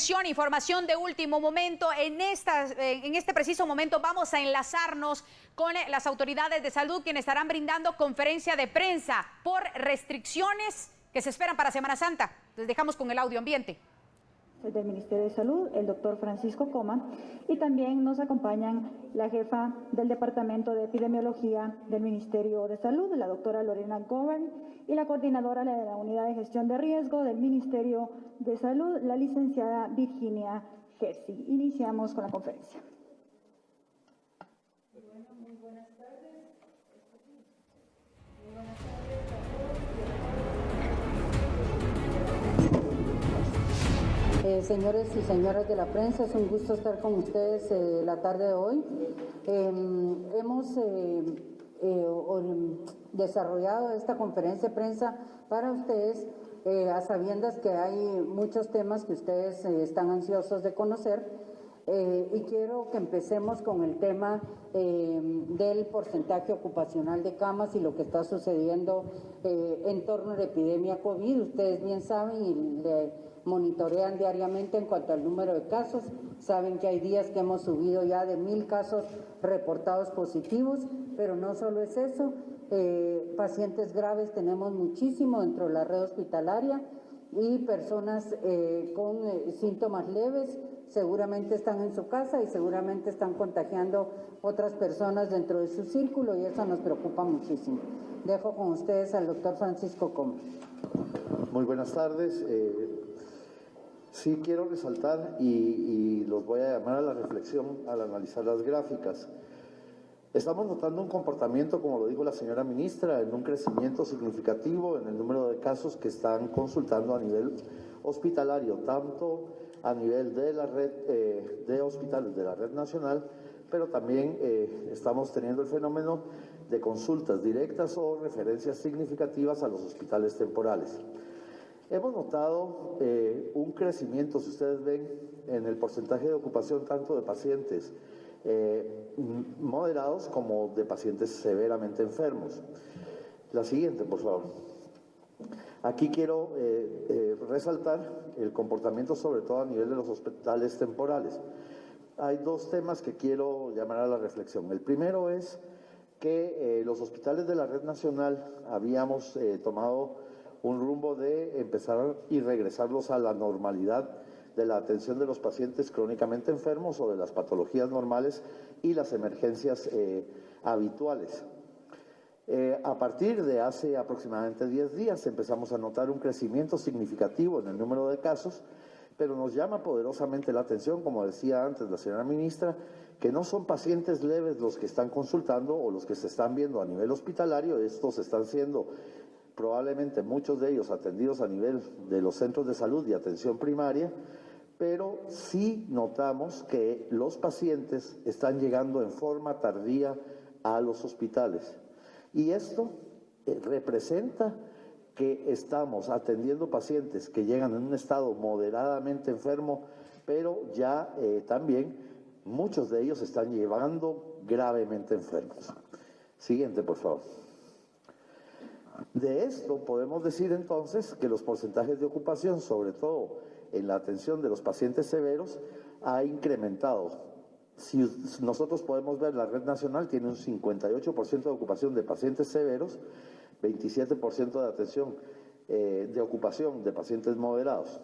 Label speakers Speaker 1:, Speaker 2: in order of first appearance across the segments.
Speaker 1: atención, información de último momento. En este preciso momento vamos a enlazarnos con las autoridades de salud, quienes estarán brindando conferencia de prensa por restricciones que se esperan para Semana Santa. Les dejamos con el audio ambiente.
Speaker 2: Del Ministerio de Salud, el doctor Francisco Coma, y también nos acompañan la jefa del Departamento de Epidemiología del Ministerio de Salud, la doctora Lorena Govern, y la coordinadora de la Unidad de Gestión de Riesgo del Ministerio de Salud, la licenciada Virginia Gersi. Iniciamos con la conferencia. Muy buenas tardes. Muy buenas tardes a todos. Señores y señoras de la prensa, es un gusto estar con ustedes la tarde de hoy. Hemos desarrollado esta conferencia de prensa para ustedes a sabiendas que hay muchos temas que ustedes están ansiosos de conocer, y quiero que empecemos con el tema del porcentaje ocupacional de camas y lo que está sucediendo en torno a la epidemia COVID. Ustedes bien saben y monitorean diariamente en cuanto al número de casos. Saben que hay días que hemos subido ya de 1000 casos reportados positivos, pero no solo es eso, pacientes graves tenemos muchísimo dentro de la red hospitalaria, y personas con síntomas leves seguramente están en su casa y seguramente están contagiando otras personas dentro de su círculo, y eso nos preocupa muchísimo. Dejo con ustedes al doctor Francisco Coma.
Speaker 3: Muy buenas tardes. Sí quiero resaltar y los voy a llamar a la reflexión al analizar las gráficas. Estamos notando un comportamiento, como lo dijo la señora ministra, en un crecimiento significativo en el número de casos que están consultando a nivel hospitalario, tanto a nivel de la red de hospitales de la red nacional, pero también estamos teniendo el fenómeno de consultas directas o referencias significativas a los hospitales temporales. Hemos notado un crecimiento, si ustedes ven, en el porcentaje de ocupación tanto de pacientes moderados como de pacientes severamente enfermos. La siguiente, por favor. Aquí quiero resaltar el comportamiento sobre todo a nivel de los hospitales temporales. Hay dos temas que quiero llamar a la reflexión. El primero es que los hospitales de la red nacional habíamos tomado un rumbo de empezar y regresarlos a la normalidad de la atención de los pacientes crónicamente enfermos o de las patologías normales y las emergencias habituales. A partir de hace aproximadamente 10 días empezamos a notar un crecimiento significativo en el número de casos, pero nos llama poderosamente la atención, como decía antes la señora ministra, que no son pacientes leves los que están consultando o los que se están viendo a nivel hospitalario. Estos están siendo probablemente muchos de ellos atendidos a nivel de los centros de salud y atención primaria, pero sí notamos que los pacientes están llegando en forma tardía a los hospitales. Y esto representa que estamos atendiendo pacientes que llegan en un estado moderadamente enfermo, pero ya también muchos de ellos están llegando gravemente enfermos. Siguiente, por favor. De esto podemos decir entonces que los porcentajes de ocupación, sobre todo en la atención de los pacientes severos, ha incrementado. Si nosotros podemos ver, la red nacional tiene un 58% de ocupación de pacientes severos, 27% de atención de ocupación de pacientes moderados.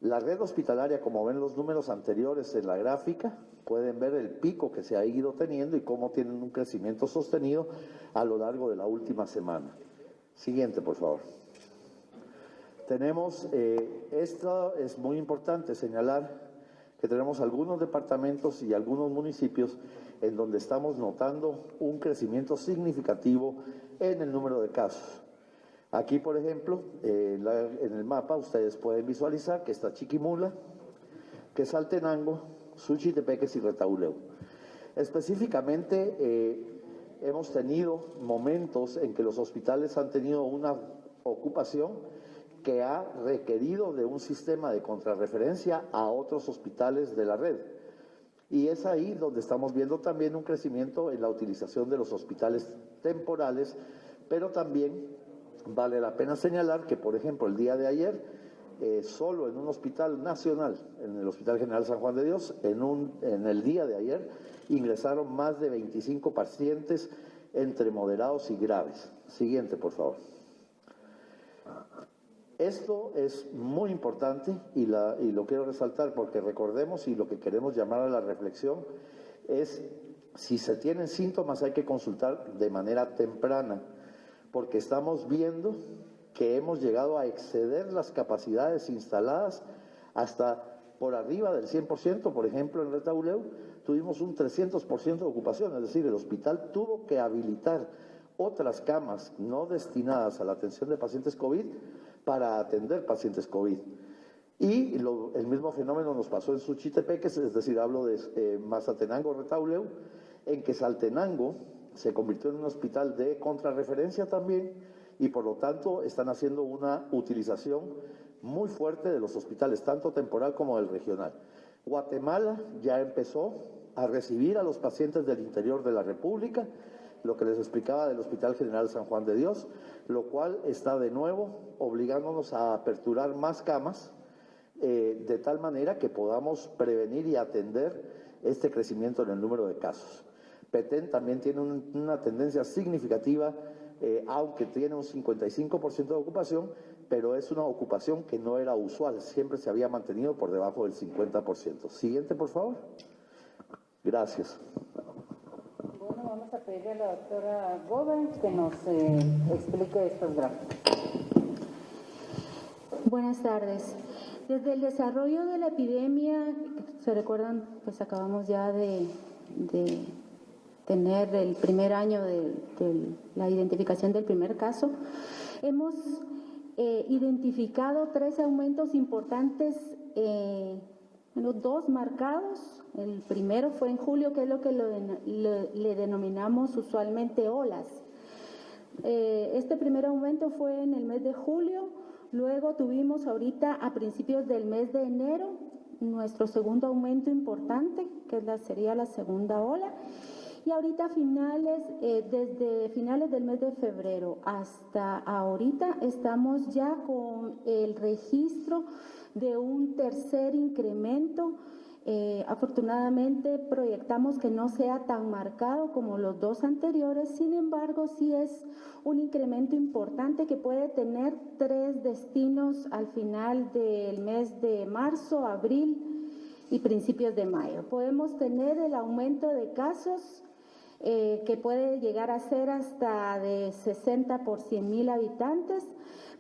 Speaker 3: La red hospitalaria, como ven los números anteriores en la gráfica, pueden ver el pico que se ha ido teniendo y cómo tienen un crecimiento sostenido a lo largo de la última semana. Siguiente, por favor. Tenemos, esto es muy importante señalar, que tenemos algunos departamentos y algunos municipios en donde estamos notando un crecimiento significativo en el número de casos. Aquí, por ejemplo, en el mapa ustedes pueden visualizar que está Chiquimula, Quetzaltenango, Suchitepeques y Retauleu. Específicamente, hemos tenido momentos en que los hospitales han tenido una ocupación que ha requerido de un sistema de contrarreferencia a otros hospitales de la red. Y es ahí donde estamos viendo también un crecimiento en la utilización de los hospitales temporales, pero también vale la pena señalar que, por ejemplo, el día de ayer solo en un hospital nacional, en el Hospital General San Juan de Dios, en el día de ayer, ingresaron más de 25 pacientes entre moderados y graves. Siguiente, por favor. Esto es muy importante y lo quiero resaltar porque recordemos, y lo que queremos llamar a la reflexión es: si se tienen síntomas hay que consultar de manera temprana, porque estamos viendo que hemos llegado a exceder las capacidades instaladas hasta por arriba del 100%. Por ejemplo, en Retauleu tuvimos un 300% de ocupación, es decir, el hospital tuvo que habilitar otras camas no destinadas a la atención de pacientes COVID para atender pacientes COVID. Y el mismo fenómeno nos pasó en Suchitepeques, es decir, hablo de Mazatenango, Retauleu, en que Saltenango se convirtió en un hospital de contrarreferencia también, y por lo tanto están haciendo una utilización muy fuerte de los hospitales, tanto temporal como del regional. Guatemala ya empezó a recibir a los pacientes del interior de la República, lo que les explicaba del Hospital General San Juan de Dios, lo cual está de nuevo obligándonos a aperturar más camas, de tal manera que podamos prevenir y atender este crecimiento en el número de casos. Petén también tiene una tendencia significativa, aunque tiene un 55% de ocupación, pero es una ocupación que no era usual, siempre se había mantenido por debajo del 50%. Siguiente, por favor. Gracias.
Speaker 2: Bueno, vamos a pedirle a la doctora Gómez que nos explique estos gráficos.
Speaker 4: Buenas tardes. Desde el desarrollo de la epidemia, se recuerdan, pues acabamos ya de tener el primer año de la identificación del primer caso, hemos identificado 3 aumentos importantes, dos marcados. El primero fue en julio, que es lo que le denominamos usualmente olas. Este primer aumento fue en el mes de julio. Luego tuvimos ahorita a principios del mes de enero nuestro segundo aumento importante, que sería la segunda ola. Y ahorita desde finales del mes de febrero hasta ahorita estamos ya con el registro de un tercer incremento. Afortunadamente proyectamos que no sea tan marcado como los 2 anteriores, sin embargo sí es un incremento importante que puede tener 3 destinos al final del mes de marzo, abril y principios de mayo. Podemos tener el aumento de casos que puede llegar a ser hasta de 60 por 100,000 habitantes.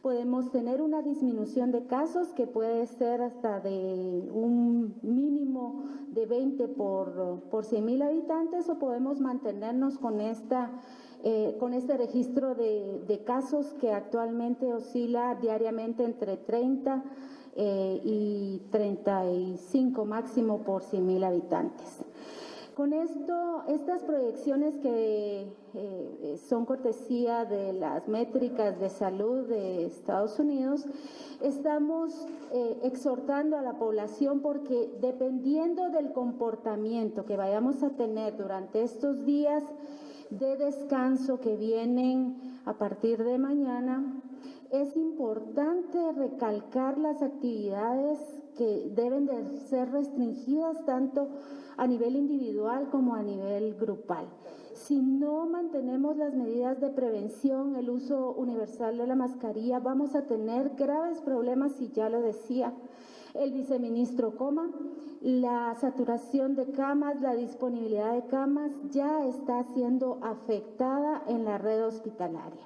Speaker 4: Podemos tener una disminución de casos que puede ser hasta de un mínimo de 20 por 100,000 habitantes, o podemos mantenernos con este registro de casos que actualmente oscila diariamente entre 30 y 35 máximo por 100,000 habitantes. Con esto, estas proyecciones que son cortesía de las métricas de salud de Estados Unidos, estamos exhortando a la población, porque dependiendo del comportamiento que vayamos a tener durante estos días de descanso que vienen a partir de mañana, es importante recalcar las actividades que deben de ser restringidas tanto a nivel individual como a nivel grupal. Si no mantenemos las medidas de prevención, el uso universal de la mascarilla, vamos a tener graves problemas, y ya lo decía el viceministro Coma, la saturación de camas, la disponibilidad de camas ya está siendo afectada en la red hospitalaria.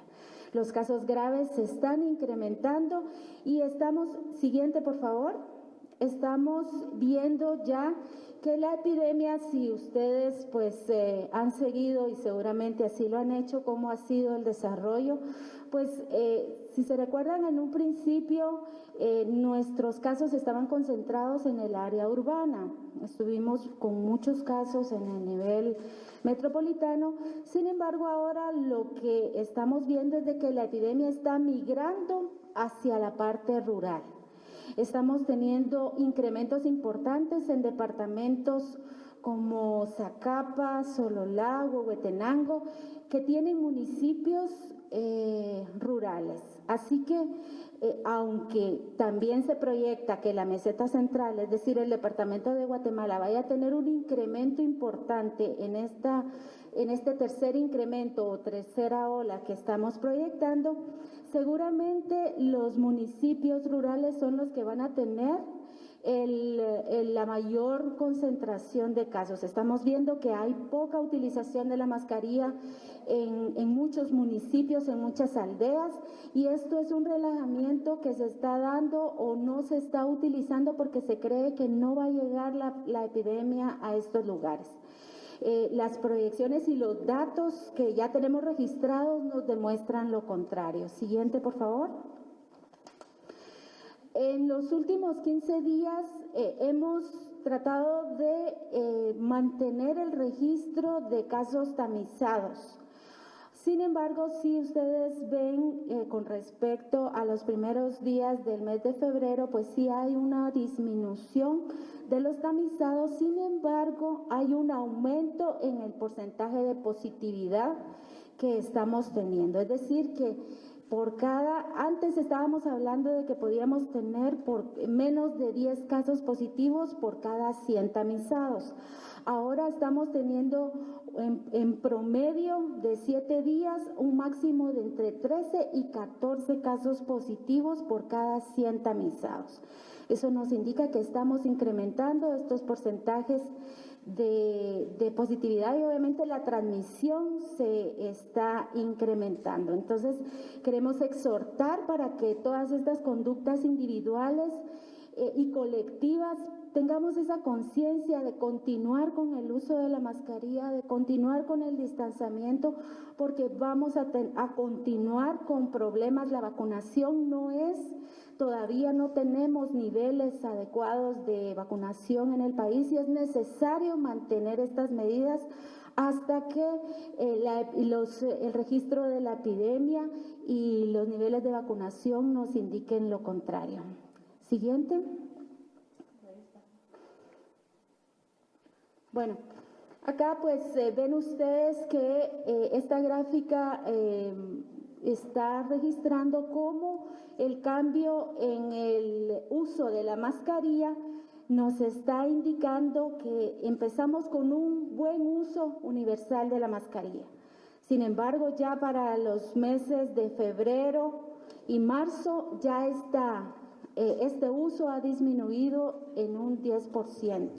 Speaker 4: Los casos graves se están incrementando y siguiente por favor, estamos viendo ya que la epidemia, si ustedes pues han seguido, y seguramente así lo han hecho, cómo ha sido el desarrollo, pues si se recuerdan, en un principio nuestros casos estaban concentrados en el área urbana. Estuvimos con muchos casos en el nivel metropolitano. Sin embargo, ahora lo que estamos viendo es de que la epidemia está migrando hacia la parte rural. Estamos teniendo incrementos importantes en departamentos como Zacapa, Sololá, Huehuetenango, que tienen municipios rurales. Así que aunque también se proyecta que la meseta central, es decir, el departamento de Guatemala, vaya a tener un incremento importante en este tercer incremento o tercera ola que estamos proyectando, seguramente los municipios rurales son los que van a tener la mayor concentración de casos. Estamos viendo que hay poca utilización de la mascarilla en muchos municipios, en muchas aldeas, y esto es un relajamiento que se está dando o no se está utilizando porque se cree que no va a llegar la epidemia a estos lugares. Las proyecciones y los datos que ya tenemos registrados nos demuestran lo contrario. Siguiente, por favor. En los últimos 15 días hemos tratado de mantener el registro de casos tamizados. Sin embargo, si ustedes ven con respecto a los primeros días del mes de febrero, pues sí hay una disminución de los tamizados. Sin embargo, hay un aumento en el porcentaje de positividad que estamos teniendo. Es decir, que antes estábamos hablando de que podíamos tener menos de 10 casos positivos por cada 100 tamizados. Ahora estamos teniendo en promedio de 7 días un máximo de entre 13 y 14 casos positivos por cada 100 tamizados. Eso nos indica que estamos incrementando estos porcentajes de positividad y obviamente la transmisión se está incrementando. Entonces, queremos exhortar para que todas estas conductas individuales y colectivas tengamos esa conciencia de continuar con el uso de la mascarilla, de continuar con el distanciamiento, porque vamos a continuar con problemas. La vacunación todavía no tenemos niveles adecuados de vacunación en el país y es necesario mantener estas medidas hasta que el registro de la epidemia y los niveles de vacunación nos indiquen lo contrario. Siguiente. Bueno, acá pues ven ustedes que esta gráfica está registrando cómo el cambio en el uso de la mascarilla nos está indicando que empezamos con un buen uso universal de la mascarilla. Sin embargo, ya para los meses de febrero y marzo ya este uso ha disminuido en un 10%.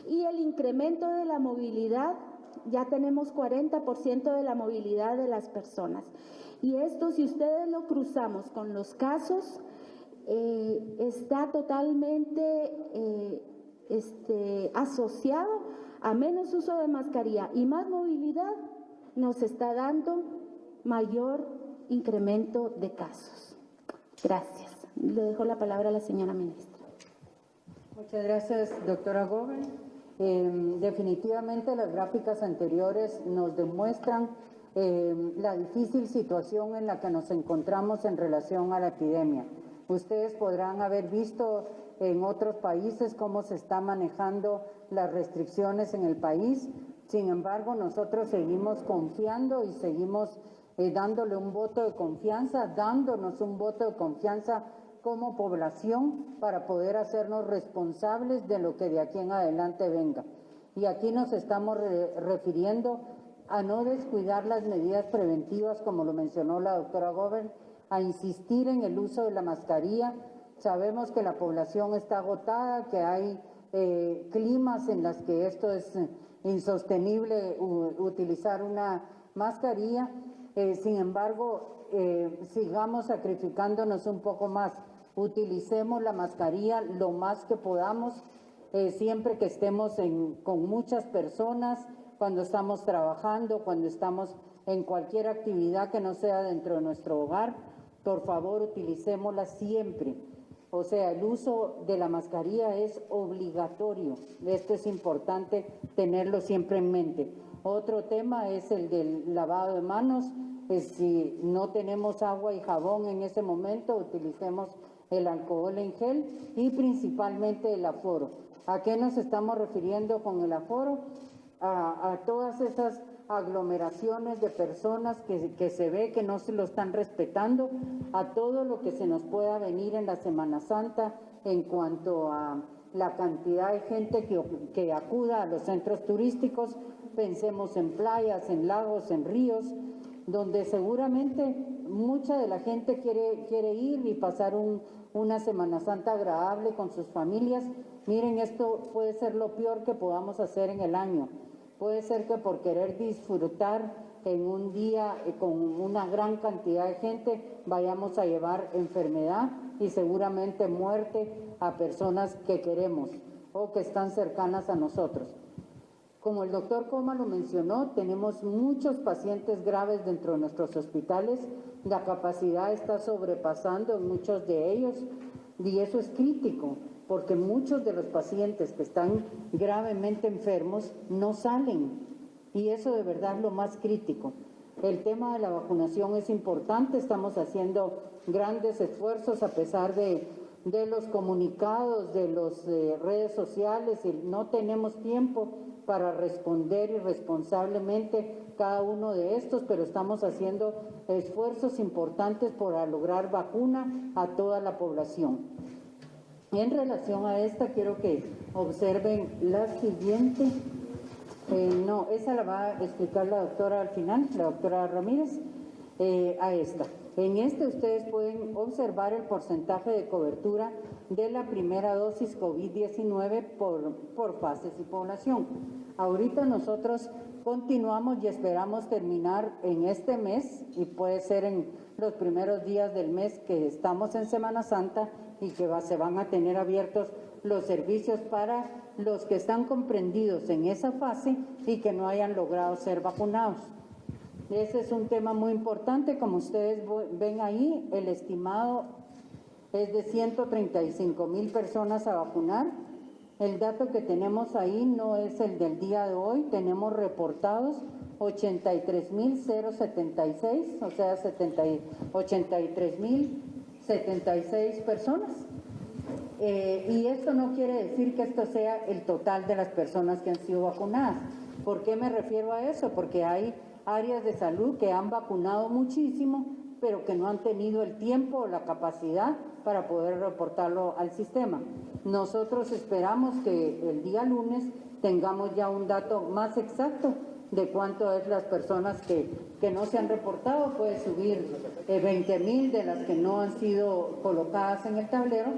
Speaker 4: Y el incremento de la movilidad, ya tenemos 40% de la movilidad de las personas. Y esto, si ustedes lo cruzamos con los casos, está totalmente asociado a menos uso de mascarilla y más movilidad, nos está dando mayor incremento de casos. Gracias. Le dejo la palabra a la señora ministra.
Speaker 2: Muchas gracias, doctora Gómez. Definitivamente las gráficas anteriores nos demuestran la difícil situación en la que nos encontramos en relación a la epidemia. Ustedes podrán haber visto en otros países cómo se está manejando las restricciones en el país. Sin embargo, nosotros seguimos confiando y seguimos dándole un voto de confianza, dándonos un voto de confianza como población para poder hacernos responsables de lo que de aquí en adelante venga. Y aquí nos estamos refiriendo a no descuidar las medidas preventivas, como lo mencionó la doctora Gómez, a insistir en el uso de la mascarilla. Sabemos que la población está agotada, que hay climas en los que esto es insostenible utilizar una mascarilla. Sin embargo, sigamos sacrificándonos un poco más. Utilicemos la mascarilla lo más que podamos, siempre que estemos con muchas personas, cuando estamos trabajando, cuando estamos en cualquier actividad que no sea dentro de nuestro hogar. Por favor, utilicémosla siempre. O sea, el uso de la mascarilla es obligatorio. Esto es importante tenerlo siempre en mente. Otro tema es el del lavado de manos. Si no tenemos agua y jabón en ese momento, utilicemos el alcohol en gel y principalmente el aforo. ¿A qué nos estamos refiriendo con el aforo? A todas esas aglomeraciones de personas que se ve que no se lo están respetando, a todo lo que se nos pueda venir en la Semana Santa en cuanto a la cantidad de gente que acuda a los centros turísticos. Pensemos en playas, en lagos, en ríos, donde seguramente mucha de la gente quiere ir y pasar una Semana Santa agradable con sus familias. Miren, esto puede ser lo peor que podamos hacer en el año. Puede ser que por querer disfrutar en un día con una gran cantidad de gente vayamos a llevar enfermedad y seguramente muerte a personas que queremos o que están cercanas a nosotros. Como el doctor Coma lo mencionó, tenemos muchos pacientes graves dentro de nuestros hospitales. La capacidad está sobrepasando en muchos de ellos y eso es crítico, porque muchos de los pacientes que están gravemente enfermos no salen y eso de verdad es lo más crítico. El tema de la vacunación es importante, estamos haciendo grandes esfuerzos a pesar de los comunicados, de las redes sociales, y no tenemos tiempo para responder irresponsablemente cada uno de estos, pero estamos haciendo esfuerzos importantes para lograr vacuna a toda la población. En relación a esta, quiero que observen la siguiente. No, esa la va a explicar la doctora al final, la doctora Ramírez, a esta. En este ustedes pueden observar el porcentaje de cobertura de la primera dosis COVID-19 por fases y población. Ahorita nosotros continuamos y esperamos terminar en este mes, y puede ser en los primeros días del mes que estamos en Semana Santa y que se van a tener abiertos los servicios para los que están comprendidos en esa fase y que no hayan logrado ser vacunados. Ese es un tema muy importante. Como ustedes ven ahí, el estimado es de 135,000 personas a vacunar. El dato que tenemos ahí no es el del día de hoy, tenemos reportados 83,076, o sea, 83,076 personas. Y esto no quiere decir que esto sea el total de las personas que han sido vacunadas. ¿Por qué me refiero a eso? Porque hay áreas de salud que han vacunado muchísimo, pero que no han tenido el tiempo o la capacidad para poder reportarlo al sistema. Nosotros esperamos que el día lunes tengamos ya un dato más exacto de cuánto es las personas que no se han reportado. Puede subir 20,000 de las que no han sido colocadas en el tablero,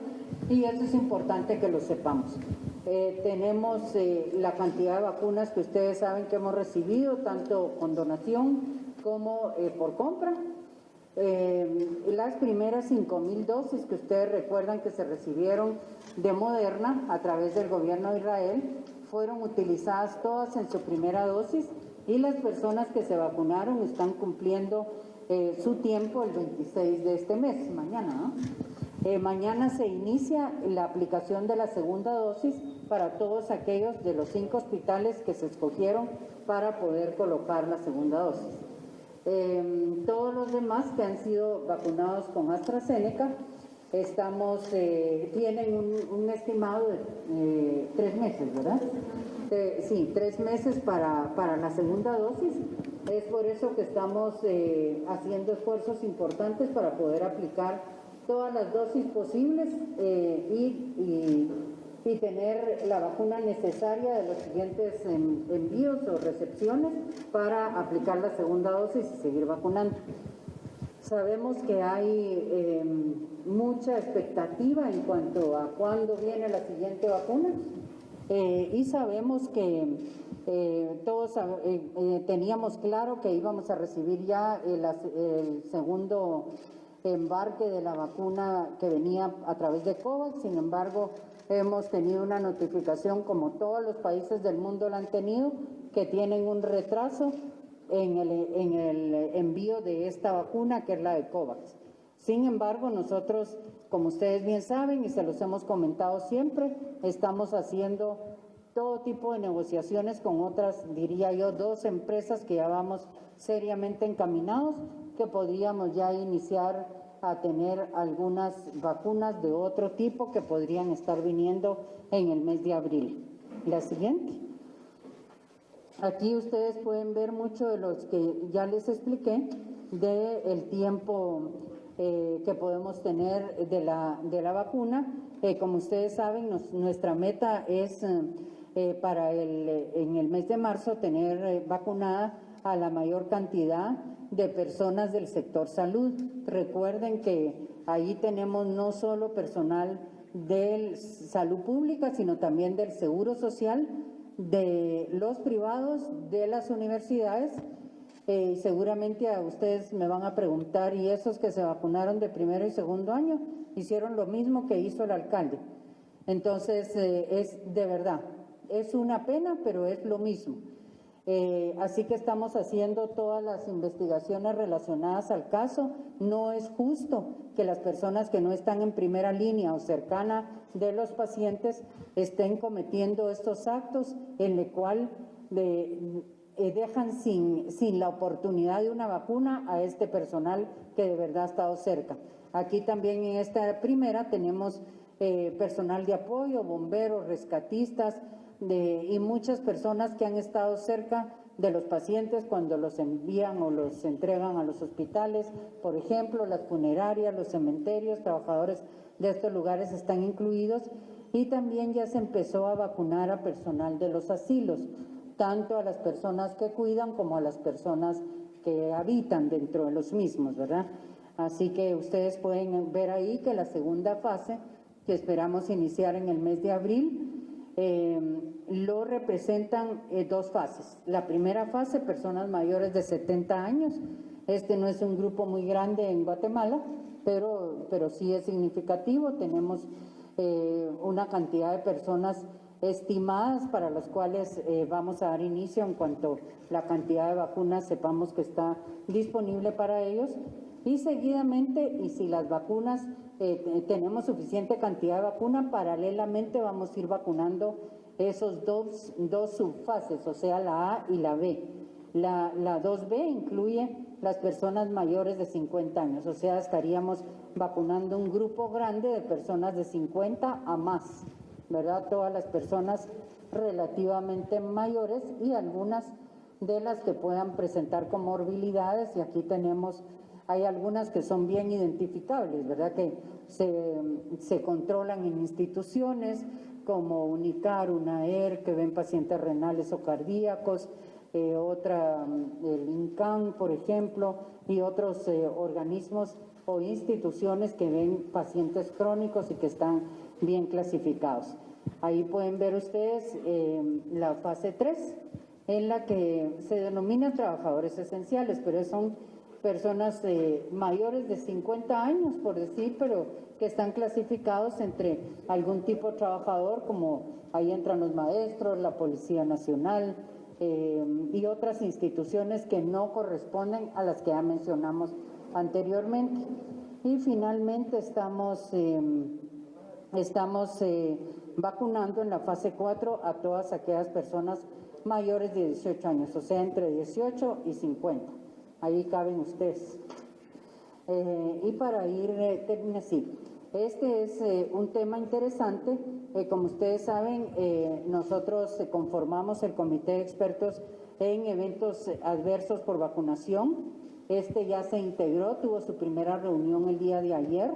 Speaker 2: y eso es importante que lo sepamos. Tenemos la cantidad de vacunas que ustedes saben que hemos recibido, tanto con donación como por compra. Las primeras 5,000 dosis que ustedes recuerdan que se recibieron de Moderna a través del gobierno de Israel fueron utilizadas todas en su primera dosis, y las personas que se vacunaron están cumpliendo su tiempo el 26 de este mes, mañana, ¿no? Mañana se inicia la aplicación de la segunda dosis para todos aquellos de los 5 hospitales que se escogieron para poder colocar la segunda dosis. Todos los demás que han sido vacunados con AstraZeneca tienen un estimado de 3 meses, ¿verdad? Sí, 3 meses para la segunda dosis. Es por eso que estamos haciendo esfuerzos importantes para poder aplicar todas las dosis posibles y tener la vacuna necesaria de los siguientes envíos o recepciones para aplicar la segunda dosis y seguir vacunando. Sabemos que hay mucha expectativa en cuanto a cuándo viene la siguiente vacuna, y sabemos que todos teníamos claro que íbamos a recibir ya el segundo embarque de la vacuna que venía a través de COVAX. Sin embargo, hemos tenido una notificación, como todos los países del mundo la han tenido, que tienen un retraso en el envío de esta vacuna, que es la de COVAX. Sin embargo, nosotros, como ustedes bien saben y se los hemos comentado siempre, estamos haciendo todo tipo de negociaciones con otras, diría yo, 2 empresas que ya vamos seriamente encaminados, que podríamos ya iniciar a tener algunas vacunas de otro tipo que podrían estar viniendo en el mes de abril. La siguiente. Aquí ustedes pueden ver mucho de los que ya les expliqué del tiempo que podemos tener de la vacuna. Como ustedes saben, nuestra meta es para en el mes de marzo tener vacunada a la mayor cantidad de personas del sector salud. Recuerden que ahí tenemos no solo personal de salud pública, sino también del seguro social, de los privados, de las universidades. Seguramente a ustedes me van a preguntar, ¿y esos que se vacunaron de primero y segundo año hicieron lo mismo que hizo el alcalde? Entonces, es de verdad, es una pena, pero es lo mismo. Así que estamos haciendo todas las investigaciones relacionadas al caso. No es justo que las personas que no están en primera línea o cercana de los pacientes estén cometiendo estos actos en el cual dejan sin la oportunidad de una vacuna a este personal que de verdad ha estado cerca. Aquí también en esta primera tenemos personal de apoyo, bomberos, rescatistas, y muchas personas que han estado cerca de los pacientes cuando los envían o los entregan a los hospitales. Por ejemplo, las funerarias, los cementerios, trabajadores de estos lugares están incluidos, y también ya se empezó a vacunar a personal de los asilos, tanto a las personas que cuidan como a las personas que habitan dentro de los mismos, ¿verdad? Así que ustedes pueden ver ahí que la segunda fase, que esperamos iniciar en el mes de abril, lo representan dos fases. La primera fase, personas mayores de 70 años. Este no es un grupo muy grande en Guatemala, pero sí es significativo. Tenemos una cantidad de personas estimadas para las cuales vamos a dar inicio en cuanto la cantidad de vacunas sepamos que está disponible para ellos. Y seguidamente, y si las vacunas tenemos suficiente cantidad de vacuna, paralelamente vamos a ir vacunando esos dos subfases, o sea, la A y la B. La 2B incluye las personas mayores de 50 años, o sea, estaríamos vacunando un grupo grande de personas de 50 a más, ¿verdad? Todas las personas relativamente mayores y algunas de las que puedan presentar comorbilidades, y aquí hay algunas que son bien identificables, ¿verdad? Que se controlan en instituciones como UNICAR, UNAER, que ven pacientes renales o cardíacos, otra, el INCAN, por ejemplo, y otros organismos o instituciones que ven pacientes crónicos y que están bien clasificados. Ahí pueden ver ustedes la fase 3, en la que se denomina trabajadores esenciales, pero son personas mayores de 50 años, por decir, pero que están clasificados entre algún tipo de trabajador, como ahí entran los maestros, la Policía Nacional y otras instituciones que no corresponden a las que ya mencionamos anteriormente. Y finalmente estamos vacunando en la fase 4 a todas aquellas personas mayores de 18 años, o sea, entre 18 y 50. Ahí caben ustedes. Y para ir, sí, este es un tema interesante. Como ustedes saben, nosotros conformamos el Comité de Expertos en Eventos Adversos por Vacunación. Este ya se integró, tuvo su primera reunión el día de ayer.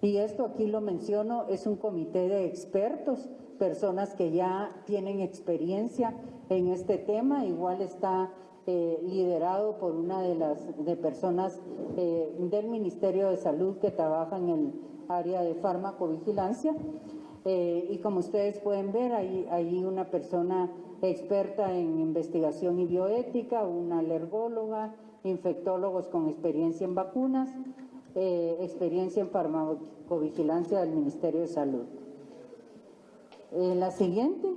Speaker 2: Y esto aquí lo menciono, es un comité de expertos, personas que ya tienen experiencia en este tema. Igual está liderado por una de personas del Ministerio de Salud que trabaja en el área de farmacovigilancia. Y como ustedes pueden ver, hay una persona experta en investigación y bioética, una alergóloga, infectólogos con experiencia en vacunas, experiencia en farmacovigilancia del Ministerio de Salud. La siguiente.